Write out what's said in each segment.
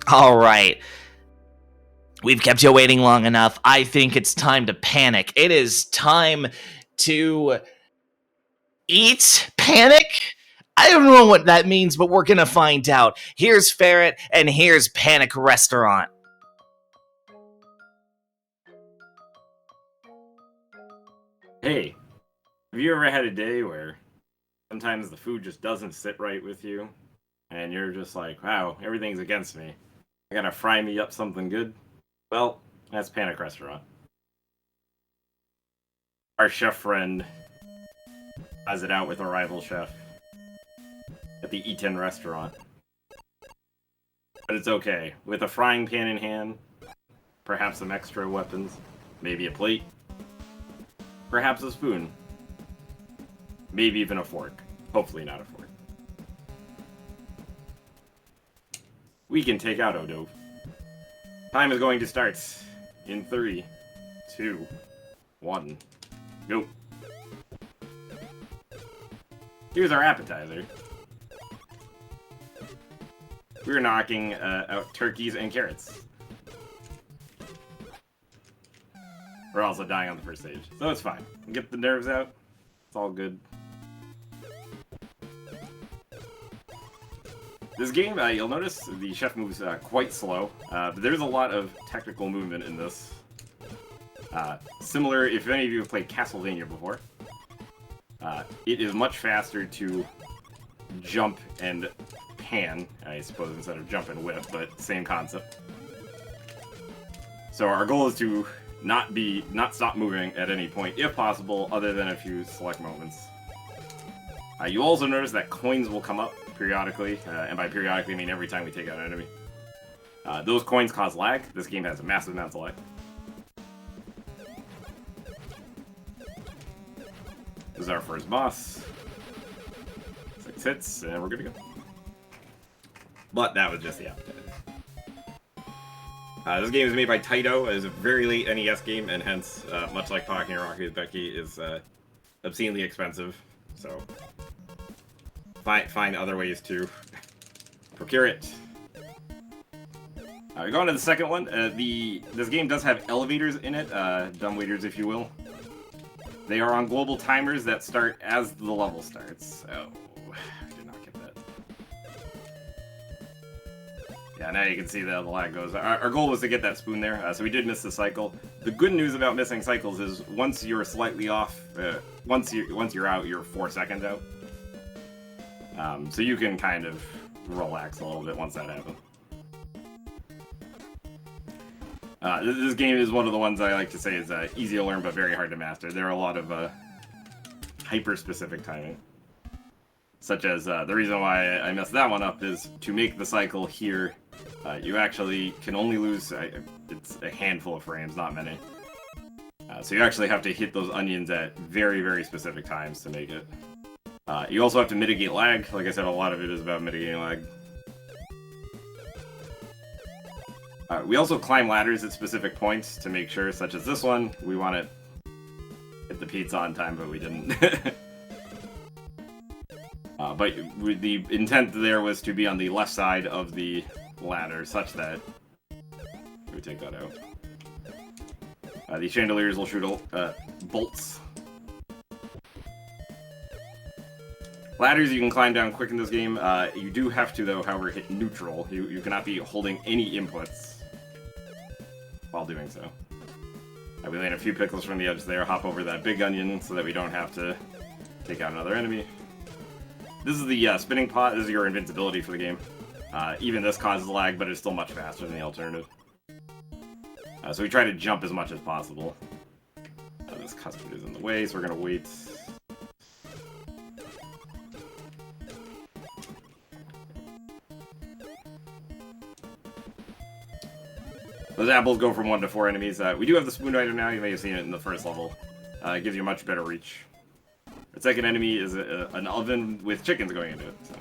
All right. We've kept you waiting long enough. I think it's time to panic. It is time to eat panic? I don't know what that means, but we're gonna find out. Here's Ferret, and here's Panic Restaurant. Hey, have you ever had a day where sometimes the food just doesn't sit right with you, and you're just like, wow, everything's against me. I gotta fry me up something good? Well, that's Panic Restaurant. Our chef friend has it out with a rival chef at the E10 restaurant. But it's okay. With a frying pan in hand, perhaps some extra weapons, maybe a plate, perhaps a spoon, maybe even a fork. Hopefully not a fork. We can take out Odo. Time is going to start in 3, 2, 1, go. Here's our appetizer. We're knocking out turkeys and carrots. We're also dying on the first stage, so it's fine. Get the nerves out. It's all good. This game, you'll notice the chef moves quite slow, but there's a lot of technical movement in this. Similar, if any of you have played Castlevania before, it is much faster to jump and pan, I suppose, instead of jump and whip, but same concept. So our goal is to not stop moving at any point, if possible, other than a few select moments. You also notice that coins will come up periodically, and by periodically I mean every time we take out an enemy. Those coins cause lag. This game has a massive amount of lag. This is our first boss. 6 hits, and we're good to go. But that was just the appetizer. This game is made by Taito. It is a very late NES game, and hence, much like Talking Rocky with Becky, is obscenely expensive. So, find other ways to procure it. We go on to the second one. This game does have elevators in it, dumbwaiters, if you will. They are on global timers that start as the level starts. Oh, I did not get that. Yeah, now you can see that the lag goes. Our goal was to get that spoon there, so we did miss the cycle. The good news about missing cycles is once you're slightly off, once you're out, you're 4 seconds out. So you can kind of relax a little bit once that happens. This game is one of the ones I like to say is easy to learn but very hard to master. There are a lot of hyper-specific timing. Such as, the reason why I messed that one up is to make the cycle here, you actually can only lose, it's a handful of frames, not many. So you actually have to hit those onions at very, very specific times to make it. You also have to mitigate lag. Like I said, a lot of it is about mitigating lag. We also climb ladders at specific points to make sure, such as this one, we want to hit the pizza on time, but we didn't. But the intent there was to be on the left side of the ladder, such that we take that out. The chandeliers will shoot bolts. Ladders you can climb down quick in this game. You do have to, though, however, hit neutral. You cannot be holding any inputs while doing so. We land a few pickles from the edge there, hop over that big onion so that we don't have to take out another enemy. This is the spinning pot. This is your invincibility for the game. Even this causes lag, but it's still much faster than the alternative. So we try to jump as much as possible. This custard is in the way, so we're going to wait. Those apples go from 1 to 4 enemies. We do have the spoon item now. You may have seen it in the first level. It gives you much better reach. The second enemy is an oven with chickens going into it. So.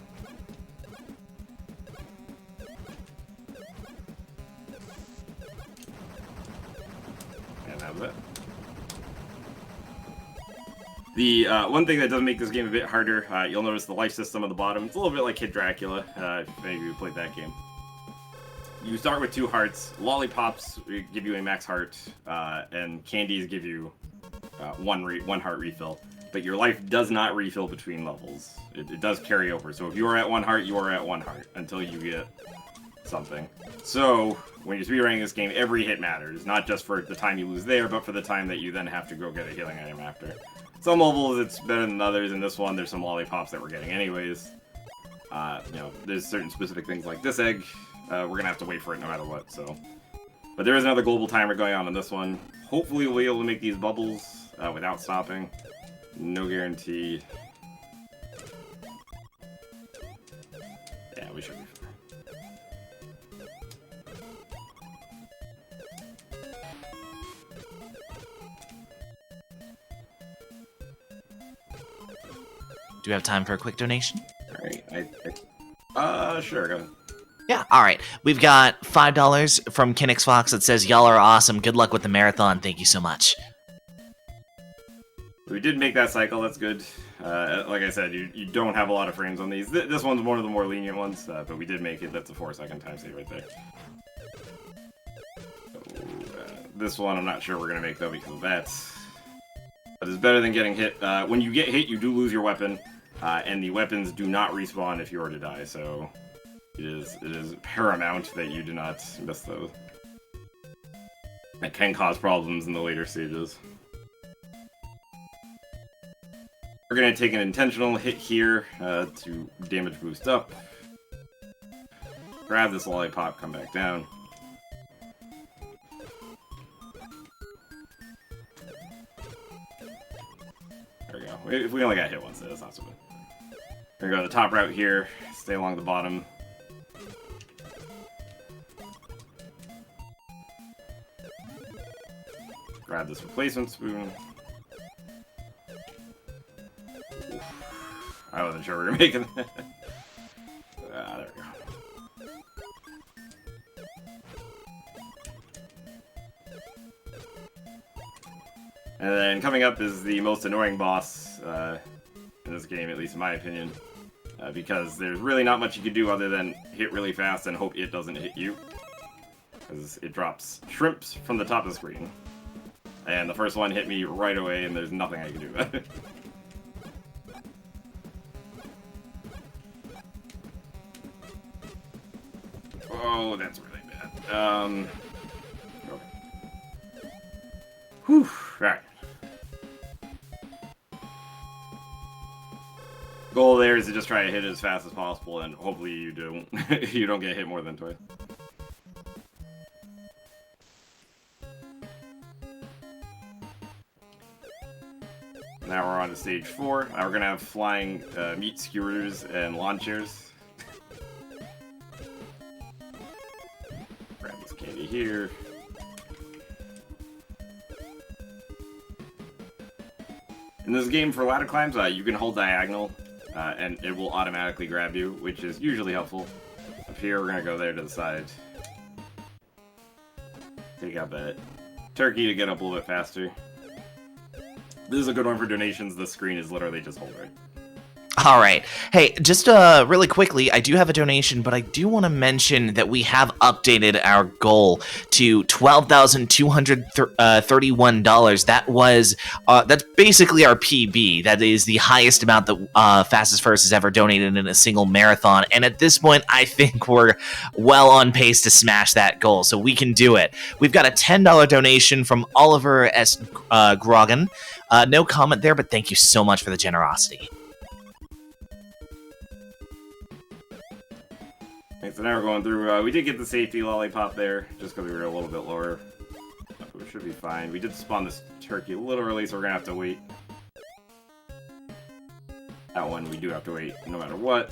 And that was it. The one thing that does make this game a bit harder, you'll notice the life system on the bottom. It's a little bit like Kid Dracula, if any of you played that game. you start with 2 hearts. Lollipops give you a max heart, and candies give you one heart refill. But your life does not refill between levels. It does carry over. So if you are at 1 heart, you are at 1 heart until you get something. So when you're speedrunning this game, every hit matters. Not just for the time you lose there, but for the time that you then have to go get a healing item after. Some levels it's better than others. In this one, there's some lollipops that we're getting anyways. You know, there's certain specific things like this egg. We're gonna have to wait for it no matter what. So, but there is another global timer going on this one. Hopefully, we'll be able to make these bubbles without stopping. No guarantee. Yeah, we should be fine. Do we have time for a quick donation? Alright, sure, go ahead. Yeah, alright. We've got $5 from Kinix Fox that says, y'all are awesome. Good luck with the marathon. Thank you so much. We did make that cycle, that's good. Like I said, you don't have a lot of frames on these. This one's one of the more lenient ones, but we did make it. That's a 4-second time save right there. So, this one I'm not sure we're going to make, though, because of that. But it's better than getting hit. When you get hit, you do lose your weapon, and the weapons do not respawn if you are to die, so it is paramount that you do not miss those. That can cause problems in the later stages. We're going to take an intentional hit here to damage boost up. Grab this lollipop, come back down. There we go. If we only got hit once, that's not so bad. We're going to go the top route here, stay along the bottom. Grab this replacement spoon. I wasn't sure we were making that. There we go. And then coming up is the most annoying boss in this game, at least in my opinion. Because there's really not much you can do other than hit really fast and hope it doesn't hit you. Because it drops shrimps from the top of the screen. And the first one hit me right away and there's nothing I can do about it. Oh, that's really bad. Okay. Whew. Alright. Goal there is to just try to hit it as fast as possible, and hopefully you don't you don't get hit more than twice. Now we're on to stage 4. We're gonna have flying meat skewers and lawn chairs. Grab this candy here. In this game, for ladder climbs, you can hold diagonal, and it will automatically grab you, which is usually helpful. Up here, we're gonna go there to the side. Take out that turkey to get up a little bit faster. This is a good one for donations. The screen is literally just hold right. All right. Hey, just really quickly, I do have a donation, but I do want to mention that we have updated our goal to $12,231. That was that's basically our PB. That is the highest amount that Fastest First has ever donated in a single marathon. And at this point, I think we're well on pace to smash that goal, so we can do it. We've got a $10 donation from Oliver S. Grogan. No comment there, but thank you so much for the generosity. Okay, so now we're going through. We did get the safety lollipop there, just because we were a little bit lower. We should be fine. We did spawn this turkey a little early, so we're going to have to wait. That one we do have to wait, no matter what.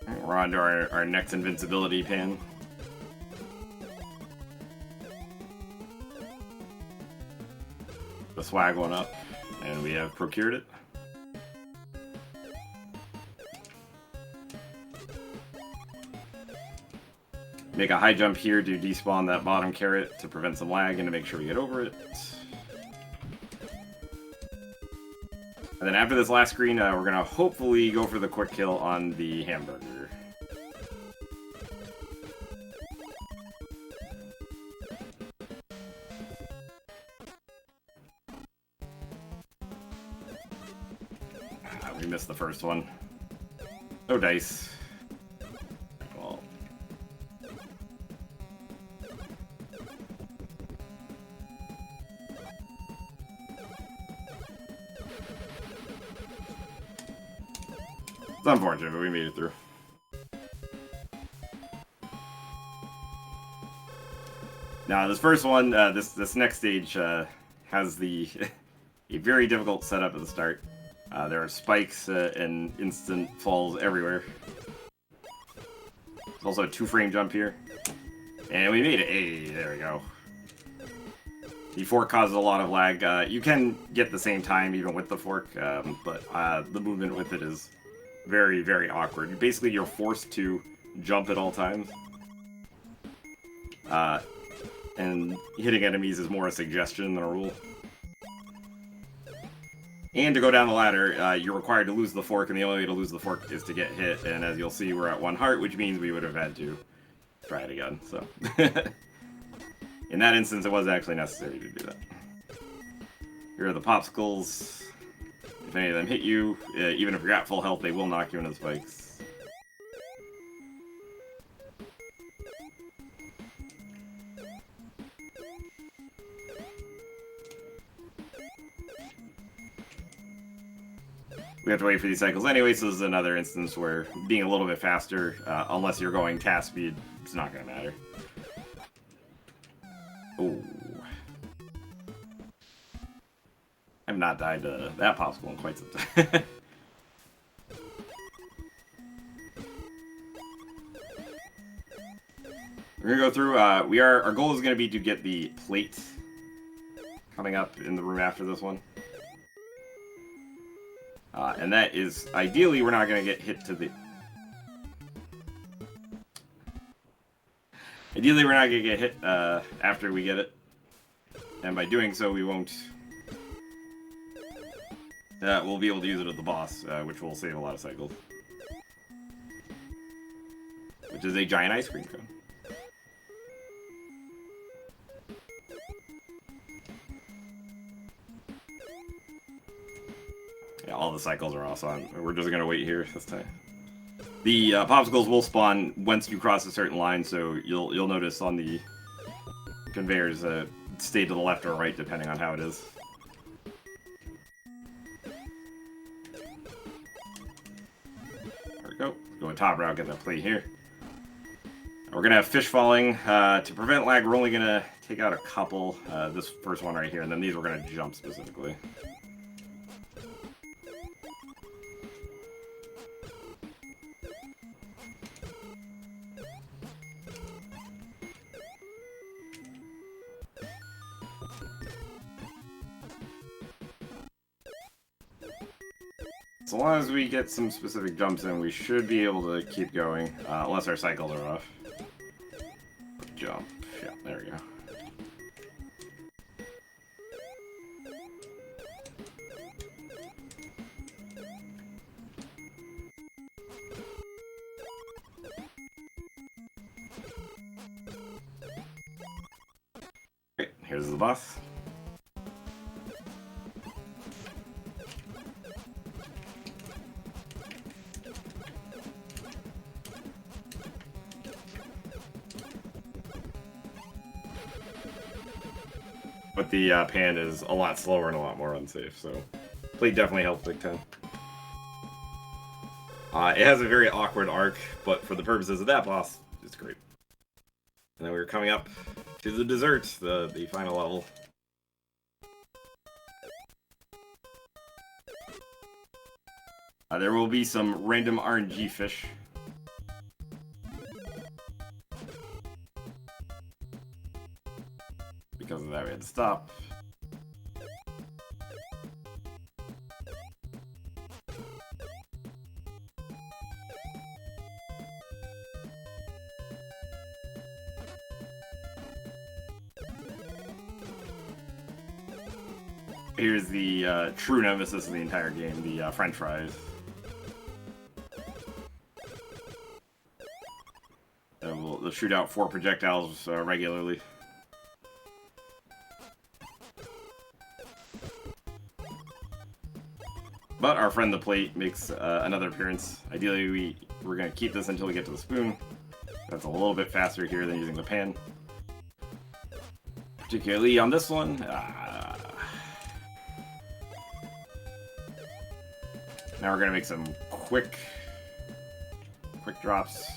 Right, we're on to our next invincibility pan. The swag one up, and we have procured it. Make a high jump here to despawn that bottom carrot to prevent some lag and to make sure we get over it. And then after this last screen, we're going to hopefully go for the quick kill on the hamburger. We missed the first one. No dice. Well. It's unfortunate, but we made it through. Now, this first one, this next stage has the a very difficult setup at the start. There are spikes and instant falls everywhere. There's also a 2-frame jump here. And we made it. Hey, there we go. The fork causes a lot of lag. You can get the same time even with the fork, but the movement with it is very, very awkward. Basically, you're forced to jump at all times. And hitting enemies is more a suggestion than a rule. And to go down the ladder, you're required to lose the fork, and the only way to lose the fork is to get hit. And as you'll see, we're at 1 heart, which means we would have had to try it again. So, in that instance, it was actually necessary to do that. Here are the popsicles. If any of them hit you, even if you're at full health, they will knock you into the spikes. We have to wait for these cycles anyway, so this is another instance where being a little bit faster, unless you're going task speed, it's not going to matter. Ooh. I've not died to that popsicle in quite some time. We're going to go through, our goal is going to be to get the plate coming up in the room after this one. And that is, ideally, we're not going to get hit to the... Ideally, we're not going to get hit after we get it. And by doing so, we won't... we'll be able to use it at the boss, which will save a lot of cycles. Which is a giant ice cream cone. Yeah, all the cycles are also on. We're just gonna wait here this time. The popsicles will spawn once you cross a certain line, so you'll notice on the conveyors stay to the left or right depending on how it is. There we go. Go a top route, get that plate here. We're gonna have fish falling. To prevent lag, we're only gonna take out a couple. This first one right here, and then these we're gonna jump specifically. So long as we get some specific jumps in, we should be able to keep going, unless our cycles are off. Jump. Yeah, there we go. Great, here's the boss. But the pan is a lot slower and a lot more unsafe, so plate definitely helps big time. It has a very awkward arc, but for the purposes of that boss, it's great. And then we're coming up to the dessert, the final level. There will be some random RNG fish. Because of that, we had to stop. Here's the true nemesis of the entire game, the French fries. They'll shoot out 4 projectiles regularly. But our friend the plate makes another appearance. Ideally, we're going to keep this until we get to the spoon. That's a little bit faster here than using the pan. Particularly on this one. Now we're going to make some quick drops.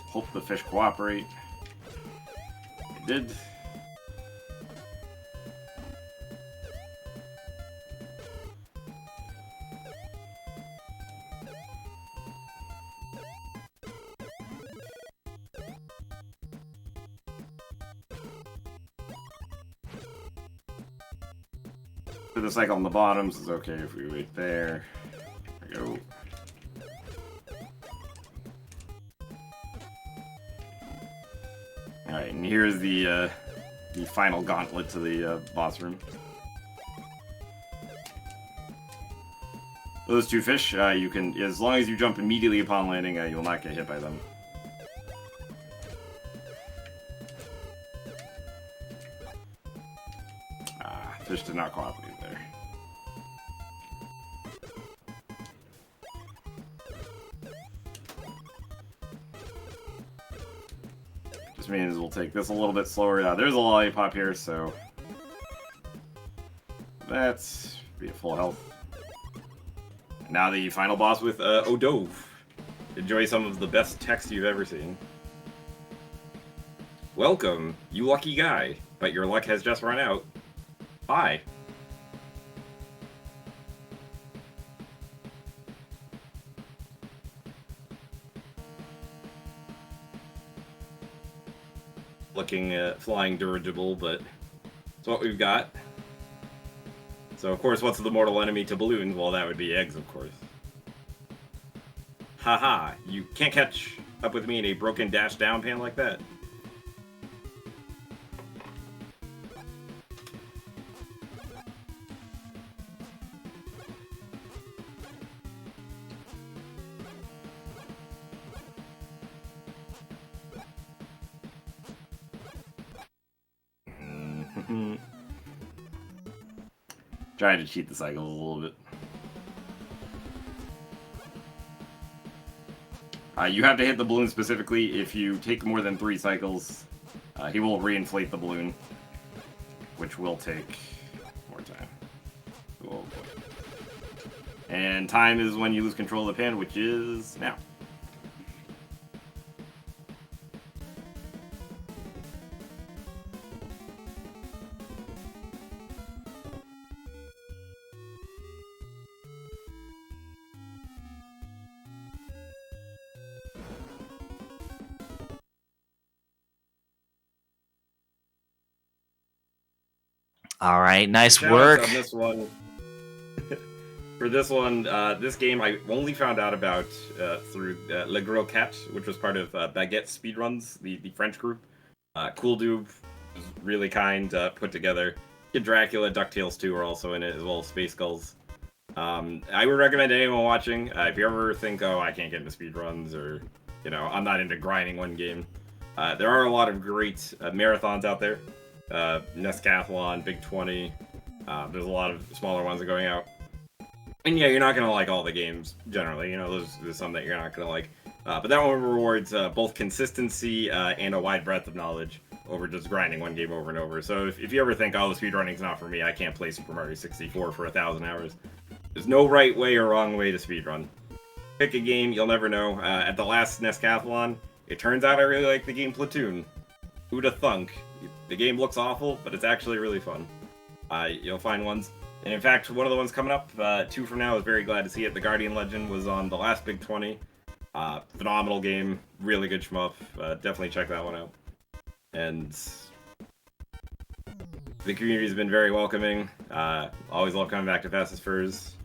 Hope the fish cooperate. It did. The cycle on the bottoms is okay if we wait there. There we go. Alright, and here's the final gauntlet to the boss room. Those 2 fish, you can, as long as you jump immediately upon landing, you will not get hit by them. Fish did not cooperate there. Just means we'll take this a little bit slower. There's a lollipop here, so that's be at full health. Now the final boss with Odove. Enjoy some of the best text you've ever seen. Welcome, you lucky guy, but your luck has just run out. Bye. Looking flying dirigible, but it's what we've got. So, of course, what's the mortal enemy to balloons? Well, that would be eggs, of course. Haha, you can't catch up with me in a broken dash down pan like that. Trying to cheat the cycles a little bit. You have to hit the balloon specifically. If you take more than 3 cycles, he will reinflate the balloon, which will take more time. Oh boy. And time is when you lose control of the pan, which is now. All right, nice work. On this one. For this one, this game I only found out about through Le Gros Cat, which was part of Baguette Speedruns, the French group. Cool Doob was really kind, put together. Kid Dracula, DuckTales 2 are also in it, as well as Space Skulls. I would recommend anyone watching, if you ever think, oh, I can't get into speedruns, or, you know, I'm not into grinding one game. There are a lot of great marathons out there. Nescathlon, Big 20. There's a lot of smaller ones that are going out. And yeah, you're not going to like all the games, generally. You know, there's some that you're not going to like. But that one rewards both consistency and a wide breadth of knowledge over just grinding one game over and over. So if you ever think, oh, speedrunning's not for me, I can't play Super Mario 64 for 1,000 hours. There's no right way or wrong way to speedrun. Pick a game, you'll never know. At the last Nescathlon, it turns out I really like the game Platoon. Who'da thunk? The game looks awful, but it's actually really fun. You'll find ones. And in fact, one of the ones coming up 2 from now, I was very glad to see it. The Guardian Legend was on the last Big 20. Phenomenal game, really good shmup. Definitely check that one out. And the community's been very welcoming. Always love coming back to Fastest Furs.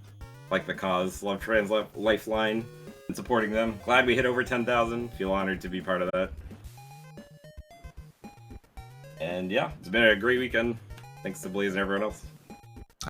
Like the cause, love Trans Lifeline and supporting them. Glad we hit over 10,000. Feel honored to be part of that. And yeah, it's been a great weekend. Thanks to Blaze and everyone else.